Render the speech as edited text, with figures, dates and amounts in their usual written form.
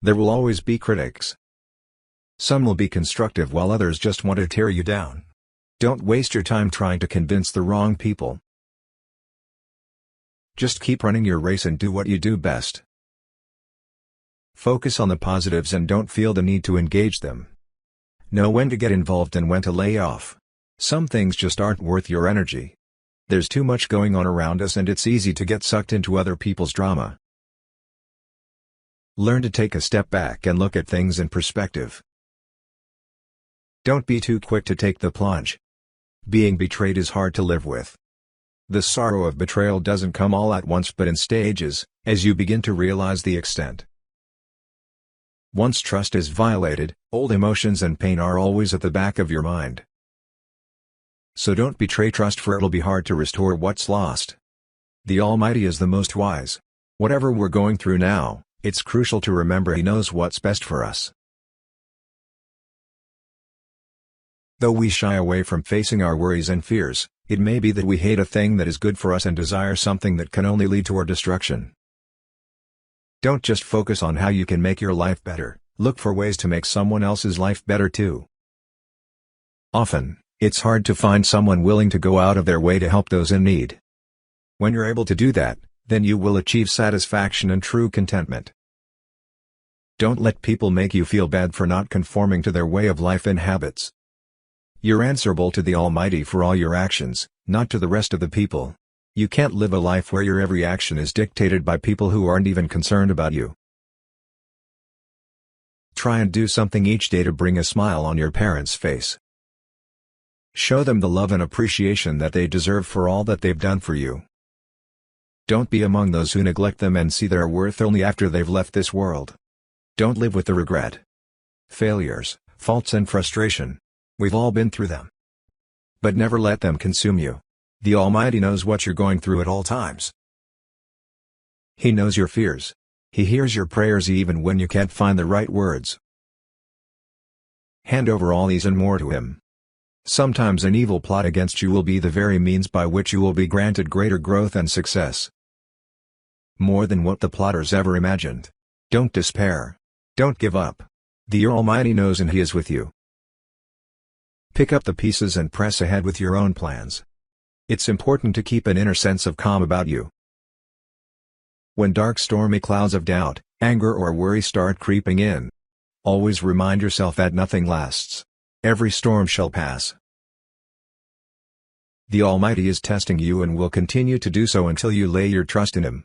There will always be critics. Some will be constructive while others just want to tear you down. Don't waste your time trying to convince the wrong people. Just keep running your race and do what you do best. Focus on the positives and don't feel the need to engage them. Know when to get involved and when to lay off. Some things just aren't worth your energy. There's too much going on around us and it's easy to get sucked into other people's drama. Learn to take a step back and look at things in perspective. Don't be too quick to take the plunge. Being betrayed is hard to live with. The sorrow of betrayal doesn't come all at once but in stages, as you begin to realize the extent. Once trust is violated, old emotions and pain are always at the back of your mind. So don't betray trust, for it'll be hard to restore what's lost. The Almighty is the most wise. Whatever we're going through now, it's crucial to remember He knows what's best for us. Though we shy away from facing our worries and fears, it may be that we hate a thing that is good for us and desire something that can only lead to our destruction. Don't just focus on how you can make your life better, look for ways to make someone else's life better too. Often, it's hard to find someone willing to go out of their way to help those in need. When you're able to do that, then you will achieve satisfaction and true contentment. Don't let people make you feel bad for not conforming to their way of life and habits. You're answerable to the Almighty for all your actions, not to the rest of the people. You can't live a life where your every action is dictated by people who aren't even concerned about you. Try and do something each day to bring a smile on your parents' face. Show them the love and appreciation that they deserve for all that they've done for you. Don't be among those who neglect them and see their worth only after they've left this world. Don't live with the regret, failures, faults and frustration. We've all been through them. But never let them consume you. The Almighty knows what you're going through at all times. He knows your fears. He hears your prayers even when you can't find the right words. Hand over all these and more to Him. Sometimes an evil plot against you will be the very means by which you will be granted greater growth and success. More than what the plotters ever imagined. Don't despair. Don't give up. The Almighty knows and He is with you. Pick up the pieces and press ahead with your own plans. It's important to keep an inner sense of calm about you. When dark stormy clouds of doubt, anger or worry start creeping in, always remind yourself that nothing lasts. Every storm shall pass. The Almighty is testing you and will continue to do so until you lay your trust in Him.